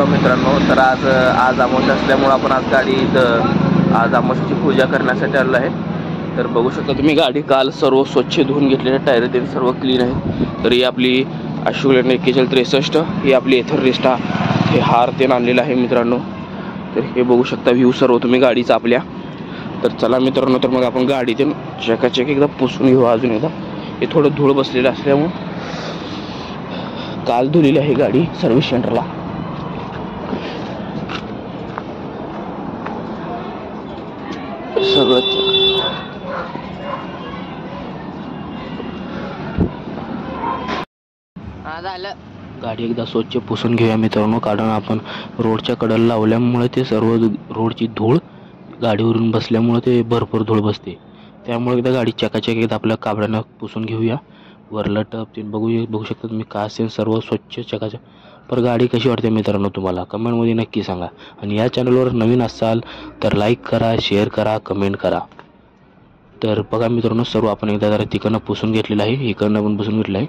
मित्रांनो, तर आज अमावस्या असल्यामुळे आपण आज गाडी आज अमावस्याची पूजा करण्यासाठी आलो आहे। तर बघू शकता तुम्ही गाडी काल सर्व स्वच्छ धुवून घेतलेले, टायर ते सर्व क्लीन आहे। तर ही आपली अशोक लेलँड 4163 ही आपली एथर रिस्टा हे हार ते आणलेला आहे मित्रांनो। तर हे बघू शकता व्ह्यू सर्व तुम्ही गाडीचा आपल्या। तर चला मित्रांनो, तर मग आपण गाडी ते चकाचक एकदा पुसून घेऊ। अजून एकदा हे थोडं धूळ बसलेलं असल्यामुळे काल धुलेली आहे गाडी सर्व्हिस सेंटरला। सगळं झालं, गाडी एकदा स्वच्छ पुसून घेऊया मित्रांनो। कारण आपण रोडच्या कडेला लावल्यामुळे ते सर्व रोडची धूळ गाडीवरून बसल्यामुळे ते भरपूर धूळ बसते। त्यामुळे एकदा गाडी चकाचक एकदा आपल्या कापडानं पुसून घेऊया। वरला टप तीन बघू शकता तुम्ही, काच ते सर्व स्वच्छ चकाचक। पर गाडी कशी वाटते मित्रांनो तुम्हाला कमेंटमध्ये नक्की सांगा। आणि या चॅनलवर नवीन असाल तर लाईक करा, शेअर करा, कमेंट करा। तर बघा मित्रांनो, सर्व आपण एकदा जरा तिकडनं पुसून घेतलेलं आहे, इकडनं पण पुसून घेतलं आहे।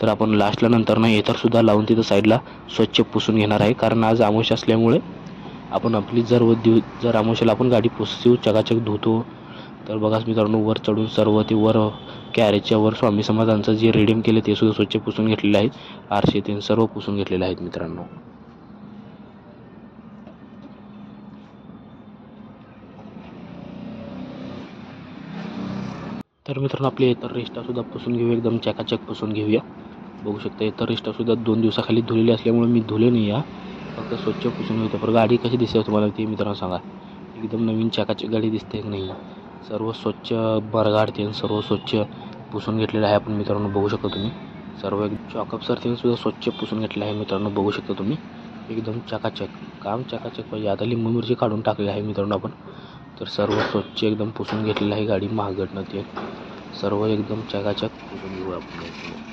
तर आपण लास्टला नंतर ना इतर सुद्धा लावून तिथं साईडला स्वच्छ पुसून घेणार आहे। कारण आज अमावस्या असल्यामुळे आपण आपली जर अमावस्याला आपण गाडी पुसू चकाचक धुतो। तर बघा मित्रांनो, वर चढून सर्व ते वर कॅरेजच्या वर स्वामी समाजांचं जे रिडीम केले ते सुद्धा स्वच्छ पुसून घेतलेले आहेत। आरसे ते सर्व पुसून घेतलेले आहेत मित्रांनो। तर मित्रांनो, आपली इतर रिस्टा सुद्धा पुसून घेऊया, एकदम चकाचक पुसून घेऊया। बघू शकता इतर रिस्टा सुद्धा 2 दिवसाखाली धुलेली असल्यामुळे मी धुले नाही या, फक्त स्वच्छ पुसून घेतो। पण गाडी कशी दिसते तुम्हाला ते मित्रांनो सांगा, एकदम नवीन चकाचक गाडी दिसते की नाही। सर्व स्वच्छ बरगाडते सर्व स्वच्छ पुसून घेतलेलं आहे आपण मित्रांनो। बघू शकता तुम्ही सर्व एक चॉकअप सरते सुद्धा स्वच्छ पुसून घेतलेलं आहे मित्रांनो। बघू शकता तुम्ही एकदम चकाचक काम चकाचक पाहिजे। आता लिंबू मिरची काढून टाकली आहे मित्रांनो आपण। तर सर्व स्वच्छ एकदम पुसून घेतलेलं आहे, गाडी महागडनं ते सर्व एकदम चकाचक पुसून घेऊ आपण।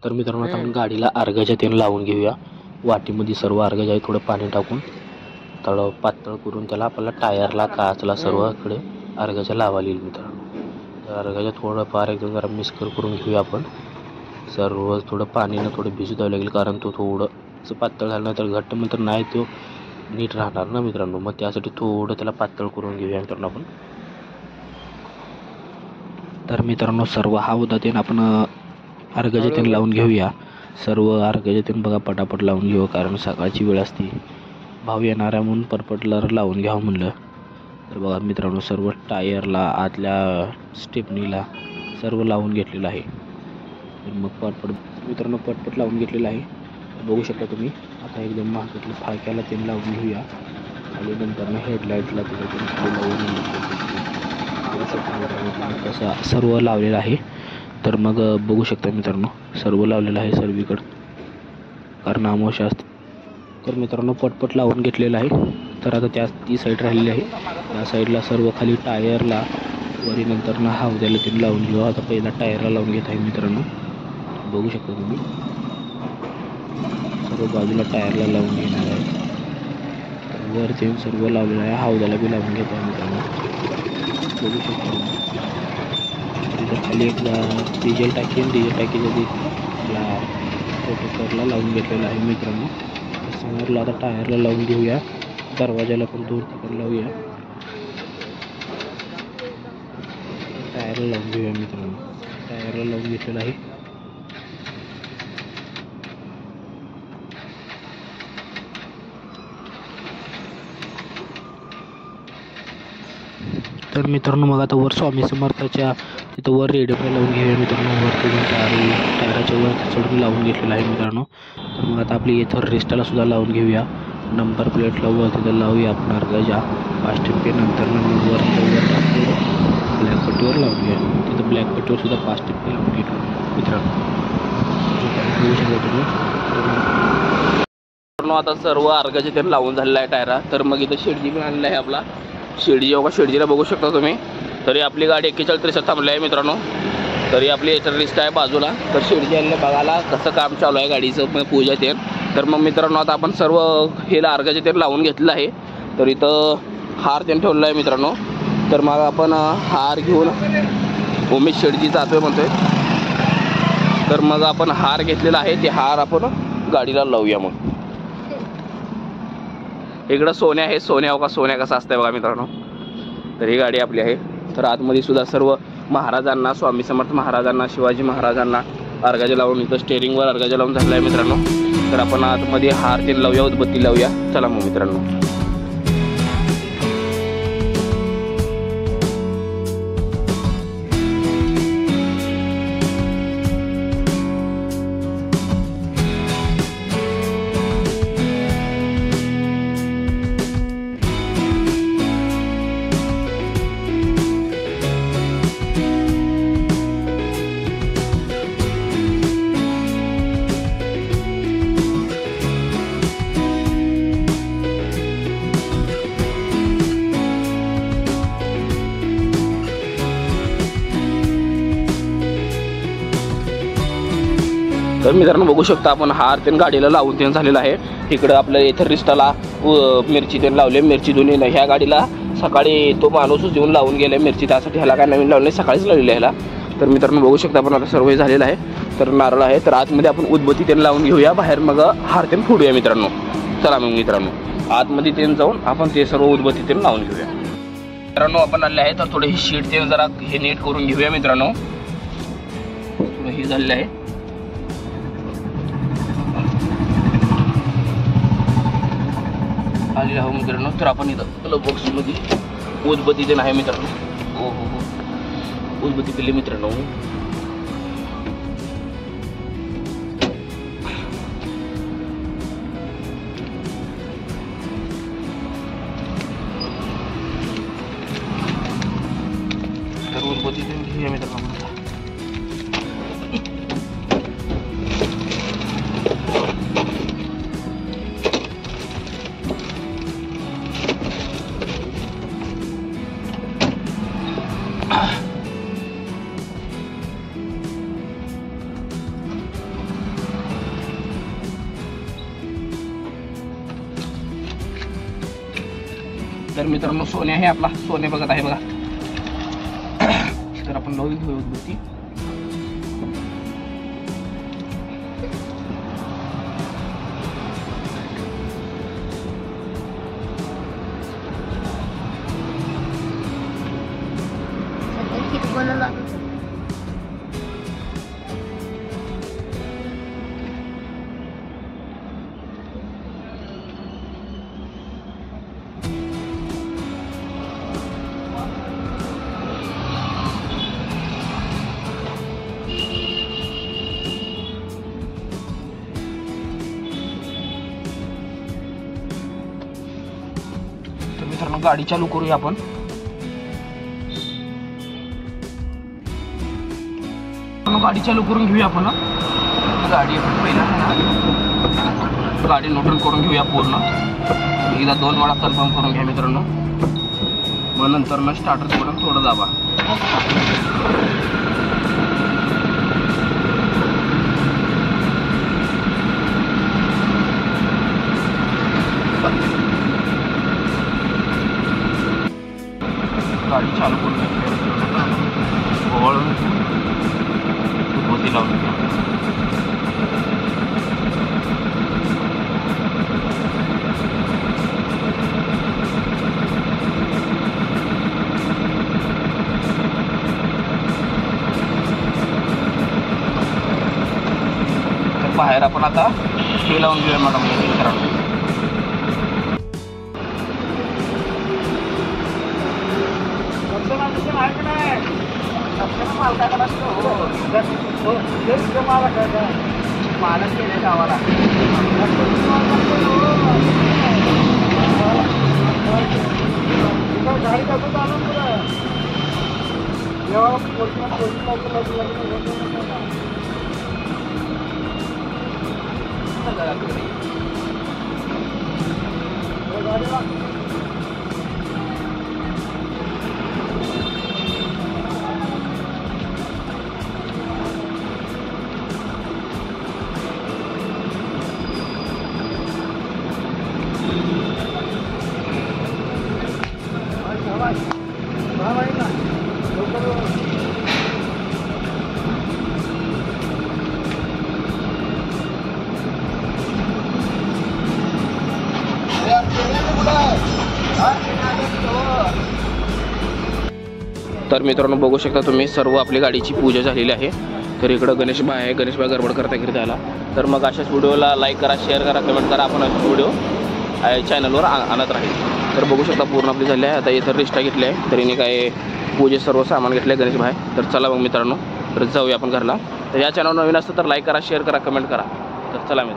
तर मित्रांनो, आता आपण गाडीला अर्घ्याच्या तेल लावून घेऊया। वाटीमध्ये सर्व अर्घ्याचे आहे, थोडं पाणी टाकून थोडं पातळ करून त्याला आपल्याला टायरला काचला सर्वकडे अर्घ्याच्या लावायला येईल मित्रांनो। तर अर्घ्याच्या थोडं फार एकदम जरा मिक्स करून घेऊया आपण। सर्व थोडं पाणीनं थोडं भिजू द्यावं लागेल, कारण तो थोडं पातळ झालं नाही तर घट्ट नंतर नाही तो नीट राहणार ना मित्रांनो। मग त्यासाठी थोडं त्याला पातळ करून घेऊया मित्रांनो आपण। तर मित्रांनो, सर्व हा होता ते आपण अर्घ्याचे तेल लावून घेऊया। सर्व अर्घ्याचे तेल बघा पटापट लावून घेऊ, कारण सकाळची वेळ असते, भाव येणाऱ्या म्हणून पटपटला लावून घ्यावं म्हणलं। तर बघा मित्रांनो, सर्व टायरला आतल्या स्टेपनीला सर्व लावून घेतलेलं आहे। तर मग पटपट मित्रांनो पटपट लावून घेतलेलं आहे, बघू शकता तुम्ही। आता एकदम मार्केटला फाळक्याला तेल लावून घेऊया आणि नंतर हेडलाईटला तसा सर्व लावलेलं आहे। तर मग बघू शकता मित्रांनो, सर्व लावलेलं आहे सर्वीकडं, कारण अमावस्या असते। तर मित्रांनो पटपट लावून घेतलेलं आहे। तर आता ती साईड राहिलेली आहे, त्या साईडला सर्व खाली टायरला वरी नंतर ना हौद्याला ते लावून घेऊ। आता पहिला टायरला लावून घेत आहे मित्रांनो, बघू शकता तुम्ही। सर्व बाजूला टायरला लावून घेणार आहे, वर ते सर्व लावलेलं आहे, हौद्याला बी लावून घेत आहे मित्रांनो। बघू शकता तिथं खाली एक डिझेल टाकी डिझेल प्रोटेक्टरला लावून घेतलेलं आहे मित्रांनो। समोरला आता टायरला लावून घेऊया, दरवाजाला पण दूर तिकडे लावूया। टायरला लावून घेऊया मित्रांनो, टायरला लावून घेतलेलं आहे। तर मित्रांनो, मग आता वर स्वामी समर्थाच्या तिथं वर रेडिओला लावून घेऊया मित्रांनो। वरती टायराच्या वर चढून लावून घेतलेलं आहे मित्रांनो। तर मग आता आपली इथं रिस्टाला सुद्धा लावून घेऊया, नंबर प्लेटला वर तिथं लावूया आपण अर्घ्याच्या 5 टिप्पे। नंतर मग वर ब्लॅक पट्टीवर लावून घेऊया, तिथं ब्लॅक पट्टीवर सुद्धा 5 टिप्पे लावून घेतो मित्रांनो। बघू शकता तुम्ही। आता सर्व अर्घ्याचे तेल लावून झालेलं आहे टायरा। तर मग इथं शेडजी पण आणलेला आहे आपला, शेडजीला बघू शकता तुम्ही। तरी आपली गाडी 4163 थांबली आहे मित्रांनो। तरी आपली एथर रिस्टा आहे बाजूला। तर शेडजी आणले बघायला कसं काम चालू आहे गाडीचं पूजा तेल। तर मग मित्रांनो, आता आपण सर्व हे अर्घ्याचे तेल लावून घेतलेलं आहे। तर इथं हार तेल ठेवलेला आहे मित्रांनो। तर मग आपण हार घेऊन उमेश शेडजी जातोय म्हणतोय. तर मग आपण हार घेतलेला आहे, ते हार आपण गाडीला लावूया. मग इकडं सोन्या आहे, सोन्या का सोन्या कसा असतंय बघा मित्रांनो. तर ही गाडी आपली आहे. तर आतमध्ये सुद्धा सर्व महाराजांना, स्वामी समर्थ महाराजांना, शिवाजी महाराजांना अर्घ्याच्या लावून, इथं स्टेअरिंगवर अर्घ्याच्या लावून झालेला आहे मित्रांनो. तर आपण आतमध्ये हार ते लावूया, उदबत्ती लावूया. चला मग मित्रांनो. तर मित्रांनो बघू शकता आपण हार ते गाडीला लावून ते झालेला आहे. इकडं आपल्या इथं रिस्टाला मिरची ते लावले. मिरची दोन्ही नाही, ह्या गाडीला सकाळी तो माणूसच देऊन लावून गेला मिरची, त्यासाठी ह्याला काय नवीन लावले, सकाळीच लावलेलं ह्याला. तर मित्रांनो बघू शकता आपण आता सर्व झालेलं आहे. तर नारळ आहे. तर आतमध्ये आपण उदबत्ती ते लावून घेऊया, बाहेर मग हार ते फोडूया मित्रांनो. चला मग मित्रांनो आतमध्ये ते जाऊन आपण ते सर्व उदबत्ती ते लावून घेऊया. मित्रांनो आपण आले आहे, तर थोडे ही शीट ते जरा हे नीट करून घेऊया मित्रांनो. थोडं हे झालेलं आहे. आलेला हो मित्रांनो. तर आपण इथं बॉक्समध्ये उदबत्ती ते आहे मित्रांनो. हो हो हो उदबत्ती पिली मित्रांनो. तर उदबत्ती ते घेऊया मित्रांनो. तर मित्रांनो सोने आहे आपला, सोने बघत आहे बघा. तर आपण लावून घेऊ उदबत्ती. मित्रांनो गाडी चालू करूया आपण. गाडी चालू करून घेऊया आपण. गाडी आपण पहिला गाडी न्यूट्रल करून घेऊया पूर्ण. एकदा 2 वेळा कन्फर्म करून घ्या मित्रांनो. मग नंतर ना स्टार्टर बटन थोडं दाबा. गाडी चालू करून ओवळून उदबत्ती लावून घ्या. तर बाहेर आपण आता हे लावून घेऊया मॅडम मित्रांनो. मालक गेले गावाला. गाडी कसं चालू तर मित्रांनो बघू शकता तुम्ही सर्व आपली गाडीची पूजा झालेली आहे. तर इकडं गणेशभाई आहे, गणेशभाई गडबड करता घरी जायला. तर मग अशाच व्हिडिओला लाईक करा, शेअर करा, कमेंट करा. आपण असे व्हिडिओ चॅनलवर आणत राहील. तर बघू शकता पूर्ण आपली झाली आहे. आता इथं रिस्टा घेतली आहे, तर हिने काय पूजे सर्व सामान घेतलं आहे गणेशभाई. तर चला मग मित्रांनो, तर जाऊया आपण घरला. तर या चॅनल नवीन असतं तर लाईक करा, शेअर करा, कमेंट करा. तर चला मित्रांनो.